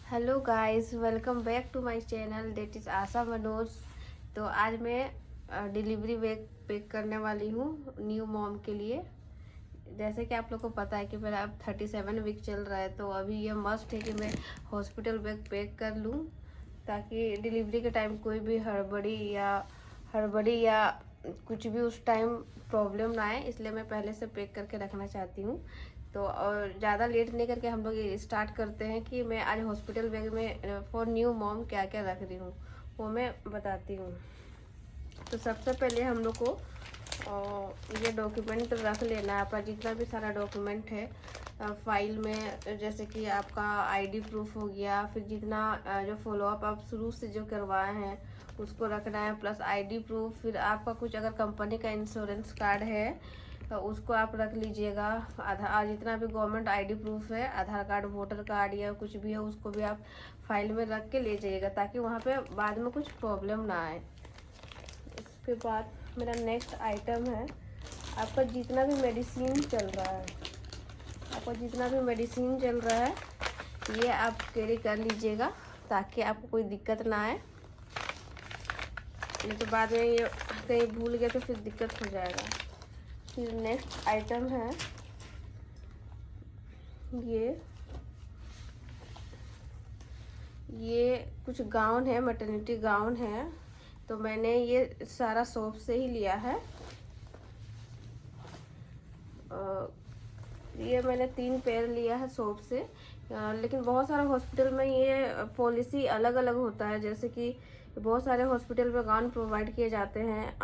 Hello guys, welcome back to my channel that is Asha Manoj. तो आज मैं डिलीवरी बैग पैक करने वाली हूँ न्यू मॉम के लिए। जैसे कि आप लोग को पता है कि मेरा अब 37 वीक चल रहा है, तो अभी ये मस्ट है कि मैं हॉस्पिटल बैग पैक कर लूँ, ताकि डिलीवरी के टाइम कोई भी हड़बड़ी या कुछ भी उस टाइम प्रॉब्लम ना आए। इसलिए मैं पहले से पैक करके रखना चाहती हूँ। तो और ज़्यादा लेट नहीं करके हम लोग ये स्टार्ट करते हैं कि मैं आज हॉस्पिटल बैग में फॉर न्यू मॉम क्या क्या रख रही हूँ, वो मैं बताती हूँ। तो सबसे पहले हम लोग को ये डॉक्यूमेंट रख लेना है, आपका जितना भी सारा डॉक्यूमेंट है फाइल में। जैसे कि आपका आईडी प्रूफ हो गया, फिर जितना जो फॉलोअप आप शुरू से जो करवाए हैं उसको रखना है, प्लस आईडी प्रूफ। फिर आपका कुछ अगर कंपनी का इंश्योरेंस कार्ड है तो उसको आप रख लीजिएगा। आधार, जितना भी गवर्नमेंट आईडी प्रूफ है, आधार कार्ड, वोटर कार्ड या कुछ भी है, उसको भी आप फाइल में रख के ले जाइएगा, ताकि वहाँ पे बाद में कुछ प्रॉब्लम ना आए। इसके बाद मेरा नेक्स्ट आइटम है, आपका जितना भी मेडिसिन चल रहा है, ये आप कैरी कर लीजिएगा, ताकि आपको कोई दिक्कत ना आए। नहीं तो बाद में ये कहीं भूल गए तो फिर दिक्कत हो जाएगा। फिर नेक्स्ट आइटम है ये कुछ गाउन है, मैटरनिटी गाउन है। तो मैंने ये सारा शॉप से ही लिया है। ये मैंने 3 पेयर लिया है शॉप से। लेकिन बहुत सारे हॉस्पिटल में ये पॉलिसी अलग अलग होता है। जैसे कि बहुत सारे हॉस्पिटल में गाउन प्रोवाइड किए जाते हैं,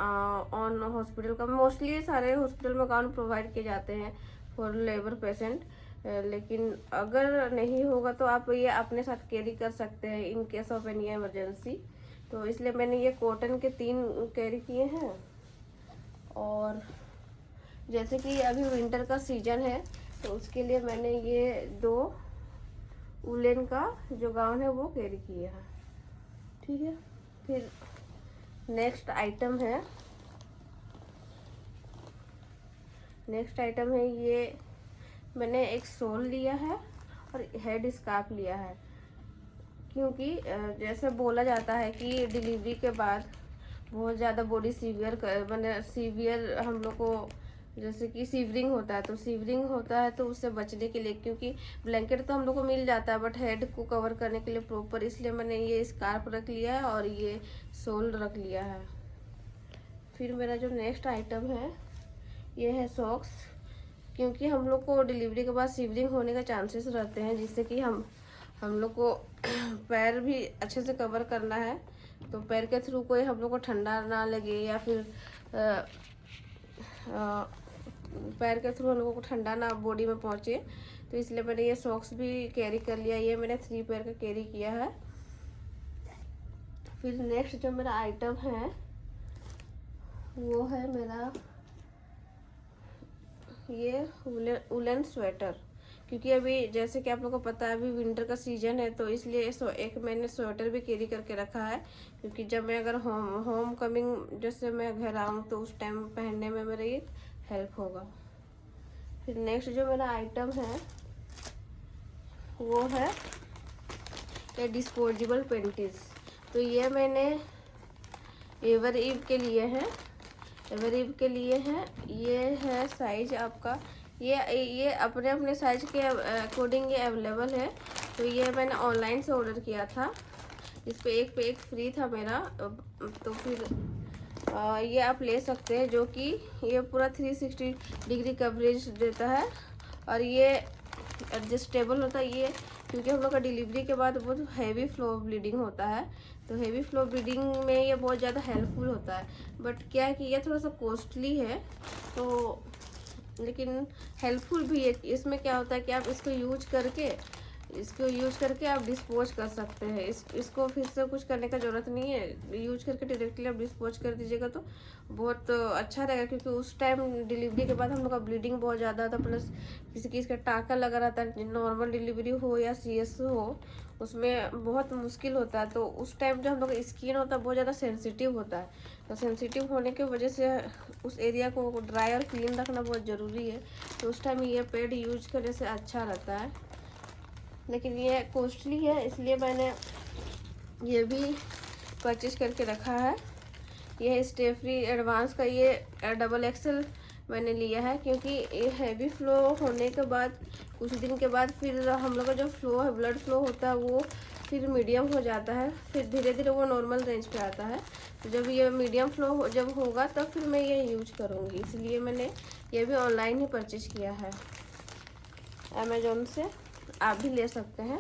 ऑन हॉस्पिटल का मोस्टली सारे हॉस्पिटल में गाउन प्रोवाइड किए जाते हैं फॉर लेबर पेशेंट। लेकिन अगर नहीं होगा तो आप ये अपने साथ कैरी कर सकते हैं in case of any emergency. तो इसलिए मैंने ये कॉटन के 3 कैरी किए हैं। और जैसे कि अभी विंटर का सीजन है, तो उसके लिए मैंने ये 2 वुलन का जो गाउन है वो कैरी किया है। ठीक है। फिर नेक्स्ट आइटम है ये मैंने एक शॉल लिया है और हेड स्कार्फ लिया है। क्योंकि जैसे बोला जाता है कि डिलीवरी के बाद बहुत ज़्यादा बॉडी सीवियर हम लोग को, जैसे कि सीवरिंग होता है, तो उससे बचने के लिए, क्योंकि ब्लैंकेट तो हम लोग को मिल जाता है बट हेड को कवर करने के लिए प्रॉपर, इसलिए मैंने ये स्कार्फ रख लिया है और ये शॉल रख लिया है। फिर मेरा जो नेक्स्ट आइटम है ये है सॉक्स। क्योंकि हम लोग को डिलीवरी के बाद सीवरिंग होने का चांसेस रहते हैं, जिससे कि हम लोग को पैर भी अच्छे से कवर करना है। तो पैर के थ्रू कोई हम लोग को ठंडा ना लगे, या फिर पैर के थ्रू हम लोगों को ठंडा ना बॉडी में पहुंचे। तो इसलिए मैंने ये सॉक्स भी कैरी कर लिया। ये मैंने 3 पेयर का कैरी किया है। फिर नेक्स्ट जो मेरा आइटम है वो है मेरा ये वुलन स्वेटर। क्योंकि अभी जैसे कि आप लोगों को पता है अभी विंटर का सीजन है, तो इसलिए एक मैंने स्वेटर भी कैरी करके रखा है। क्योंकि जब मैं अगर होम कमिंग जैसे मैं घर आऊँ तो उस टाइम पहनने में मेरा ये हेल्प होगा। फिर नेक्स्ट जो मेरा आइटम है वो है ये डिस्पोजेबल पेंटीज। तो ये मैंने एवर ईव के लिए हैं। ये है साइज आपका, ये अपने अपने साइज के अकॉर्डिंग ये अवेलेबल है। तो ये मैंने ऑनलाइन से ऑर्डर किया था, इस पे एक फ्री था मेरा। तो फिर ये आप ले सकते हैं, जो कि ये पूरा 360 डिग्री कवरेज देता है और ये एडजस्टेबल होता है। ये क्योंकि हम लोग का डिलीवरी के बाद बहुत हैवी फ्लो ब्लीडिंग होता है, तो हैवी फ्लो ब्लीडिंग में ये बहुत ज़्यादा हेल्पफुल होता है। बट क्या है कि ये थोड़ा सा कॉस्टली है, तो लेकिन हेल्पफुल भी है। इसमें क्या होता है कि आप इसको यूज करके आप डिस्पोज कर सकते हैं। इसको फिर से कुछ करने का ज़रूरत नहीं है, यूज करके डायरेक्टली आप डिस्पोज कर दीजिएगा तो बहुत अच्छा रहेगा। क्योंकि उस टाइम डिलीवरी के बाद हम लोग का ब्लीडिंग बहुत ज़्यादा होता है, प्लस किसी का टाँका लगा रहता है, नॉर्मल डिलीवरी हो या CS हो, उसमें बहुत मुश्किल होता है। तो उस टाइम जो हम लोग का स्किन होता है बहुत ज़्यादा सेंसिटिव होता है, तो सेंसिटिव होने की वजह से उस एरिया को ड्राई और क्लीन रखना बहुत ज़रूरी है। तो उस टाइम ये पैड यूज करने से अच्छा रहता है। लेकिन ये कॉस्टली है, इसलिए मैंने ये भी परचेज करके रखा है। ये स्टे फ्री एडवांस का ये डबल एक्सल मैंने लिया है, क्योंकि ये हैवी फ्लो होने के बाद कुछ दिन के बाद फिर हम लोग का जो फ्लो है, ब्लड फ्लो होता है, वो फिर मीडियम हो जाता है, फिर धीरे धीरे वो नॉर्मल रेंज पे आता है। तो जब ये मीडियम फ्लो जब होगा तब फिर मैं ये यूज करूँगी, इसलिए मैंने ये भी ऑनलाइन ही परचेज किया है अमेजोन से। आप भी ले सकते हैं।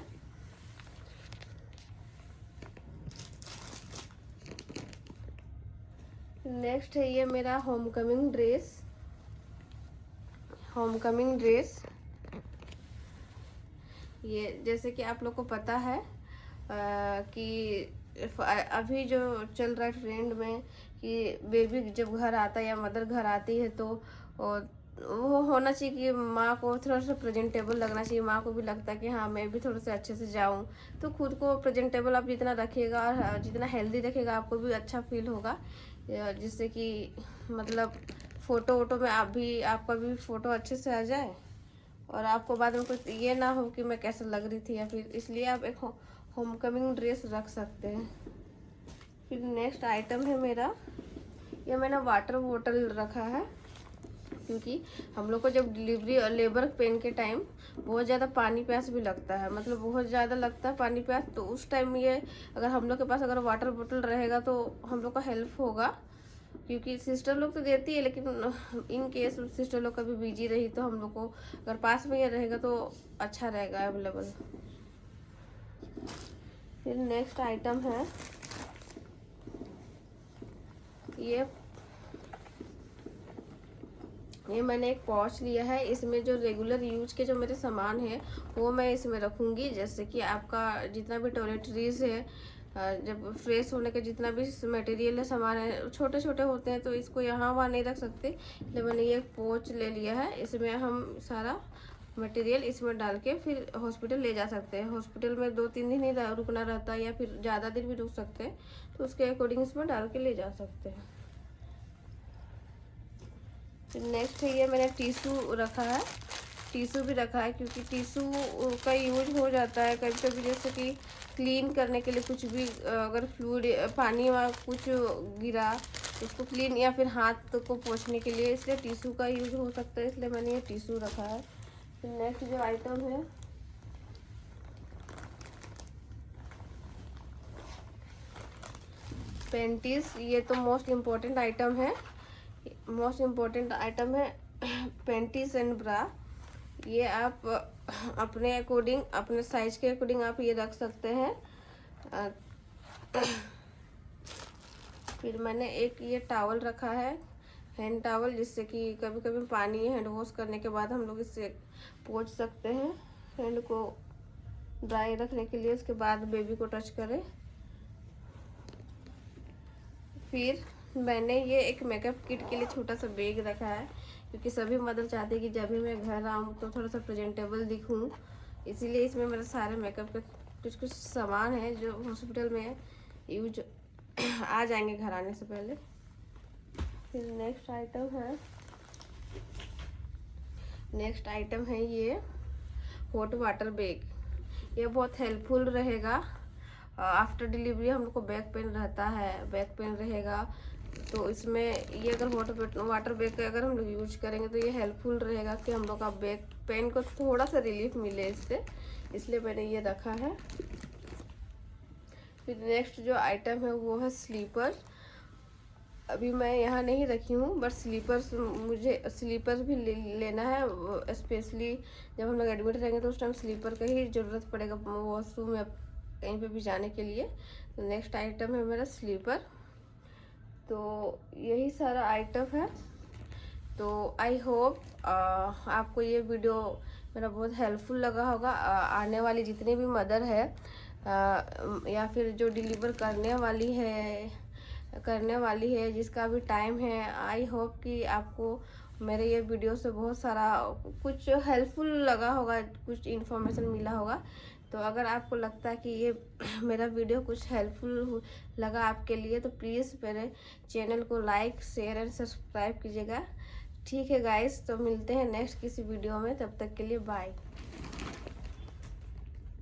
नेक्स्ट है ये मेरा होमकमिंग ड्रेस। ये जैसे कि आप लोग को पता है कि अभी जो चल रहा है ट्रेंड में कि बेबी जब घर आता है या मदर घर आती है तो वो होना चाहिए कि माँ को थोड़ा सा प्रेजेंटेबल लगना चाहिए। माँ को भी लगता है कि हाँ मैं भी थोड़ा सा अच्छे से जाऊँ, तो खुद को प्रेजेंटेबल आप जितना रखिएगा और जितना हेल्दी रखिएगा आपको भी अच्छा फील होगा, जिससे कि मतलब फ़ोटो वोटो में आपका भी फ़ोटो अच्छे से आ जाए और आपको बाद में कुछ ये ना हो कि मैं कैसे लग रही थी या फिर, इसलिए आप एक होमकमिंग ड्रेस रख सकते हैं। फिर नेक्स्ट आइटम है मेरा, ये मैंने वाटर बोतल रखा है, क्योंकि हम लोग को जब डिलीवरी और लेबर पेन के टाइम बहुत ज़्यादा पानी प्यास भी लगता है, मतलब बहुत ज़्यादा लगता है पानी प्यास। तो उस टाइम ये अगर हम लोग के पास अगर वाटर बोतल रहेगा तो हम लोग का हेल्प होगा, क्योंकि सिस्टर लोग तो देती है, लेकिन इन केस सिस्टर लोग कभी बिजी रही तो हम लोग को अगर पास में ये रहेगा तो अच्छा रहेगा अवेलेबल। फिर नेक्स्ट आइटम है ये मैंने एक पॉच लिया है। इसमें जो रेगुलर यूज के जो मेरे सामान है वो मैं इसमें रखूँगी, जैसे कि आपका जितना भी टॉयलेटरीज है, जब फ्रेश होने का जितना भी मटेरियल है, सामान है, छोटे छोटे होते हैं तो इसको यहाँ वहाँ नहीं रख सकते, इसलिए मैंने ये पोच ले लिया है। इसमें हम सारा मटेरियल इसमें डाल के फिर हॉस्पिटल ले जा सकते हैं। हॉस्पिटल में 2-3 दिन ही रुकना रहता है या फिर ज़्यादा दिन भी रुक सकते हैं, तो उसके अकॉर्डिंग इसमें डाल के ले जा सकते हैं। नेक्स्ट है ये मैंने टिश्यू रखा है, टिश्यू भी रखा है, क्योंकि टिश्यू का यूज हो जाता है कभी कभी, जैसे कि क्लीन करने के लिए कुछ भी अगर फ्लूइड पानी में कुछ गिरा उसको क्लीन या फिर हाथ को पोंछने के लिए, इसलिए टिश्यू का यूज हो सकता है, इसलिए मैंने ये टिश्यू रखा है। फिर नेक्स्ट जो आइटम है पैंटीज, ये तो मोस्ट इम्पोर्टेंट आइटम है, पैंटीज एंड ब्रा। ये आप अपने अकॉर्डिंग, अपने साइज के अकॉर्डिंग आप ये रख सकते हैं। फिर मैंने एक ये टॉवल रखा है, हैंड टॉवल, जिससे कि कभी कभी पानी हैंड वॉश करने के बाद हम लोग इससे पोंछ सकते हैं, हैंड को ड्राई रखने के लिए, उसके बाद बेबी को टच करें। फिर मैंने ये एक मेकअप किट के लिए छोटा सा बैग रखा है, क्योंकि सभी मदर चाहते हैं कि जब भी मैं घर आऊँ तो थोड़ा सा प्रेजेंटेबल दिखूँ, इसीलिए इसमें मेरे सारे मेकअप के कुछ सामान है जो हॉस्पिटल में यूज आ जाएंगे घर आने से पहले। फिर नेक्स्ट आइटम है ये हॉट वाटर बैग। ये बहुत हेल्पफुल रहेगा। आफ्टर डिलीवरी हम लोग को बैक पेन रहेगा, तो इसमें ये अगर वाटर बैग अगर हम लोग यूज करेंगे तो ये हेल्पफुल रहेगा कि हम लोग का बैक पेन को थोड़ा सा रिलीफ मिले इससे, इसलिए मैंने ये रखा है। फिर नेक्स्ट जो आइटम है वो है स्लीपर। अभी मैं यहाँ नहीं रखी हूँ, बट मुझे स्लीपर्स भी लेना है, स्पेशली जब हम लोग एडमिट रहेंगे तो उस टाइम स्लीपर का ही ज़रूरत पड़ेगा वॉशरूम या कहीं पे भी जाने के लिए। तो नेक्स्ट आइटम है मेरा स्लीपर। तो यही सारा आइटम है। तो आई होप आपको ये वीडियो मेरा बहुत हेल्पफुल लगा होगा। आने वाली जितनी भी मदर है या फिर जो डिलीवर करने वाली है जिसका भी टाइम है, आई होप कि आपको मेरे ये वीडियो से बहुत सारा कुछ हेल्पफुल लगा होगा, कुछ इन्फॉर्मेशन मिला होगा। तो अगर आपको लगता है कि ये मेरा वीडियो कुछ हेल्पफुल लगा आपके लिए, तो प्लीज़ मेरे चैनल को लाइक, शेयर एंड सब्सक्राइब कीजिएगा। ठीक है गाइस, तो मिलते हैं नेक्स्ट किसी वीडियो में, तब तक के लिए बाय।